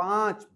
5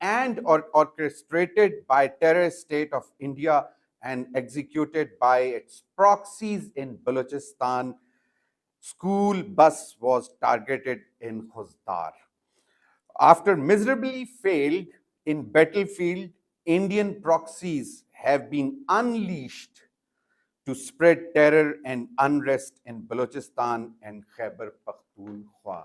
and or orchestrated by terrorist state of India and executed by its proxies in Balochistan, school bus was targeted in Khuzdar. After miserably failed in battlefield, Indian proxies have been unleashed to spread terror and unrest in Balochistan and Khyber Pakhtunkhwa.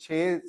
6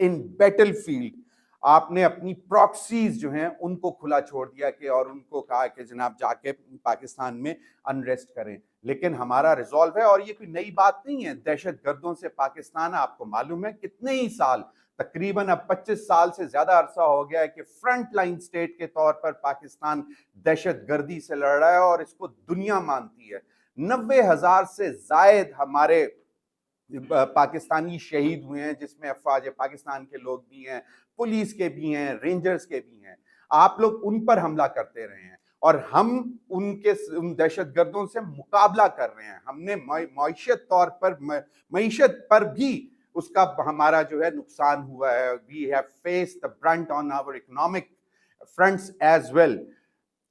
in battle field آپ نے اپنی proxies جو ہیں ان کو کھلا چھوڑ دیا کہ اور ان کو کہا کہ جناب جا کے پاکستان میں انریسٹ کریں. لیکن ہمارا ریزالو ہے, اور یہ کوئی نئی بات نہیں ہے. دہشت گردوں سے پاکستان, آپ کو معلوم ہے کتنے ہی سال, تقریباً اب 25 سال سے زیادہ عرصہ ہو گیا ہے کہ فرنٹ لائن سٹیٹ کے طور پر پاکستان دہشت گردی سے لڑ رہا ہے, اور اس کو دنیا مانتی ہے. 90,000 سے زائد ہمارے پاکستانی شہید ہوئے ہیں, جس میں افواج پاکستان کے لوگ بھی ہیں, پولیس کے بھی ہیں, رینجرز کے بھی ہیں. آپ لوگ ان پر حملہ کرتے رہے ہیں, اور ہم ان دہشت گردوں سے مقابلہ کر رہے ہیں. ہم نے معیشت پر بھی اس کا ہمارا جو ہے نقصان ہوا ہے. we have faced the brunt on our economic fronts as well.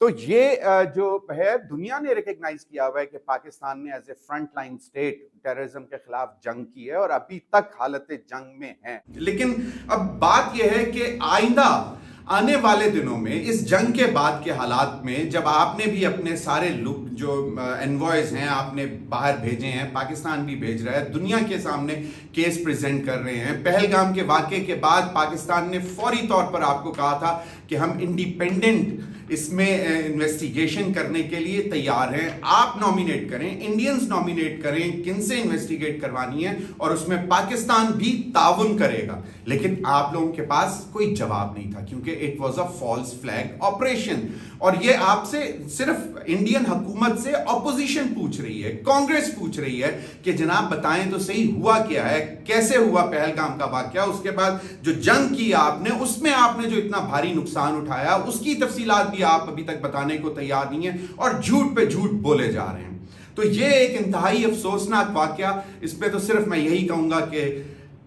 تو یہ جو ہے دنیا نے ریکگنائز کیا ہوا ہے کہ پاکستان نے as a front line state terrorism کے خلاف جنگ کی ہے, اور ابھی تک حالت جنگ میں ہیں. لیکن اب بات یہ ہے کہ آئندہ آنے والے دنوں میں اس جنگ کے بعد کے حالات میں, جب آپ نے بھی اپنے سارے جو انوائز ہیں آپ نے باہر بھیجے ہیں, پاکستان بھی بھیج رہا ہے, دنیا کے سامنے کیس پریزنٹ کر رہے ہیں. پہلگام کے واقعے کے بعد پاکستان نے فوری طور پر آپ کو کہا تھا کہ ہم انڈیپینڈنٹ اس میں انویسٹیگیشن کرنے کے لیے تیار ہیں, آپ نومینیٹ کریں, انڈینز نومینیٹ کریں کن سے انویسٹیگیٹ کروانی ہے, اور اس میں پاکستان بھی تعاون کرے گا. لیکن آپ لوگوں کے پاس کوئی جواب نہیں تھا, کیونکہ it was a false flag operation. اور یہ آپ سے صرف انڈین حکومت سے اپوزیشن پوچھ رہی ہے, کانگریس پوچھ رہی ہے کہ جناب بتائیں تو صحیح ہوا کیا ہے, کیسے ہوا پہلگام کا واقعہ, اس کے بعد جو جنگ کی آپ نے, اس میں آپ نے جو اتنا بھاری نقصان اٹھایا, اس کی تفصیلات بھی آپ ابھی تک بتانے کو تیار نہیں ہیں, اور جھوٹ پہ جھوٹ بولے جا رہے ہیں. تو یہ ایک انتہائی افسوسناک واقعہ. اس پہ تو صرف میں یہی کہوں گا کہ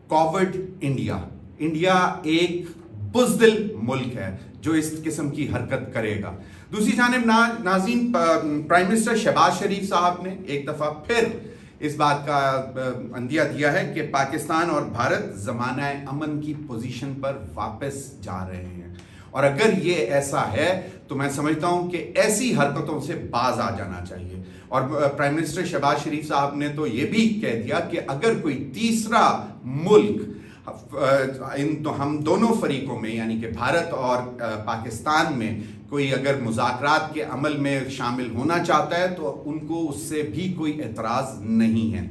کووڈ انڈیا ایک بزدل ملک ہے جو اس قسم کی حرکت کرے گا. دوسری جانب ناظرین, پرائم منسٹر شہباز شریف صاحب نے ایک دفعہ پھر اس بات کا اندیہ دیا ہے کہ پاکستان اور بھارت زمانہ امن کی پوزیشن پر واپس جا رہے ہیں. اور اگر یہ ایسا ہے تو میں سمجھتا ہوں کہ ایسی حرکتوں سے باز آ جانا چاہیے. اور پرائم منسٹر شہباز شریف صاحب نے تو یہ بھی کہہ دیا کہ اگر کوئی تیسرا ملک ہم دونوں فریقوں میں, یعنی کہ بھارت اور پاکستان میں, کوئی اگر مذاکرات کے عمل میں شامل ہونا چاہتا ہے تو ان کو اس سے بھی کوئی اعتراض نہیں ہے.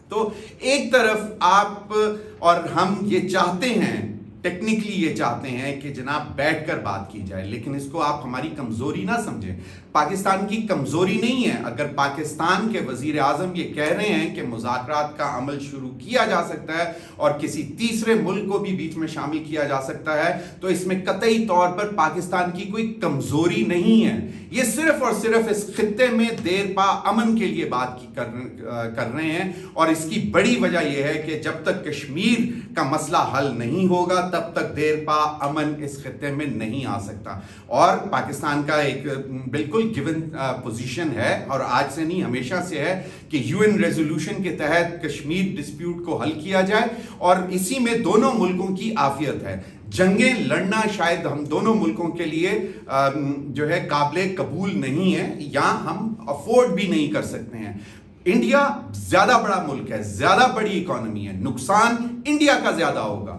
تو ایک طرف آپ اور ہم یہ چاہتے ہیں, ٹیکنیکلی یہ چاہتے ہیں کہ جناب بیٹھ کر بات کی جائے, لیکن اس کو آپ ہماری کمزوری نہ سمجھیں. پاکستان کی کمزوری نہیں ہے. اگر پاکستان کے وزیر اعظم یہ کہہ رہے ہیں کہ مذاکرات کا عمل شروع کیا جا سکتا ہے اور کسی تیسرے ملک کو بھی بیچ میں شامل کیا جا سکتا ہے, تو اس میں قطعی طور پر پاکستان کی کوئی کمزوری نہیں ہے. یہ صرف اور صرف اس خطے میں دیر پا امن کے لیے بات کر رہے ہیں, اور اس کی بڑی وجہ یہ ہے کہ جب تک کشمیر کا مسئلہ حل نہیں ہوگا تب تک دیر پا امن اس خطے میں نہیں آ سکتا. اور پاکستان کا ایک بالکل گیون پوزیشن ہے, اور آج سے نہیں ہمیشہ سے ہے, کہ UN ریزولوشن کے تحت کشمیر ڈسپیوٹ کو حل کیا جائے, اور اسی میں دونوں ملکوں کی عافیت ہے. جنگیں لڑنا شاید ہم دونوں ملکوں کے لیے جو ہے قابل قبول نہیں ہے, یا ہم افورڈ بھی نہیں کر سکتے ہیں. انڈیا زیادہ بڑا ملک ہے, زیادہ بڑی اکانومی ہے, نقصان انڈیا کا زیادہ ہوگا.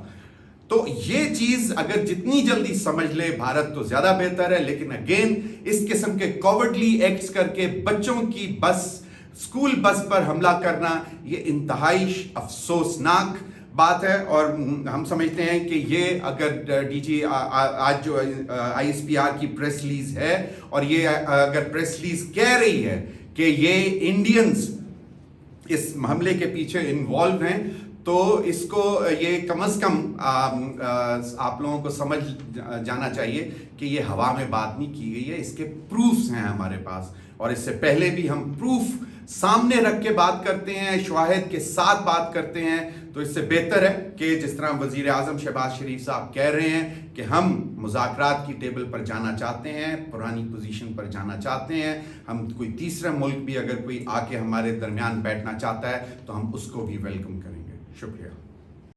تو یہ چیز اگر جتنی جلدی سمجھ لے بھارت تو زیادہ بہتر ہے. لیکن اگین اس قسم کے کوورڈلی ایکٹس کر کے بچوں کی اسکول بس پر حملہ کرنا, یہ انتہائی افسوسناک بات ہے. اور ہم سمجھتے ہیں کہ یہ اگر ڈی جی آج جو ISPR کی پریس ریلیز ہے, اور یہ اگر پریس ریلیز کہہ رہی ہے کہ یہ انڈینز اس حملے کے پیچھے انوالو ہیں, تو اس کو یہ کم از کم آپ لوگوں کو سمجھ جانا چاہیے کہ یہ ہوا میں بات نہیں کی گئی ہے. اس کے پروفز ہیں ہمارے پاس, اور اس سے پہلے بھی ہم پروف سامنے رکھ کے بات کرتے ہیں, شواہد کے ساتھ بات کرتے ہیں. تو اس سے بہتر ہے کہ جس طرح وزیر اعظم شہباز شریف صاحب کہہ رہے ہیں کہ ہم مذاکرات کی ٹیبل پر جانا چاہتے ہیں, پرانی پوزیشن پر جانا چاہتے ہیں, ہم کوئی تیسرا ملک بھی اگر کوئی آ کے ہمارے درمیان بیٹھنا چاہتا ہے تو ہم اس کو بھی ویلکم کریں گے. شکریہ.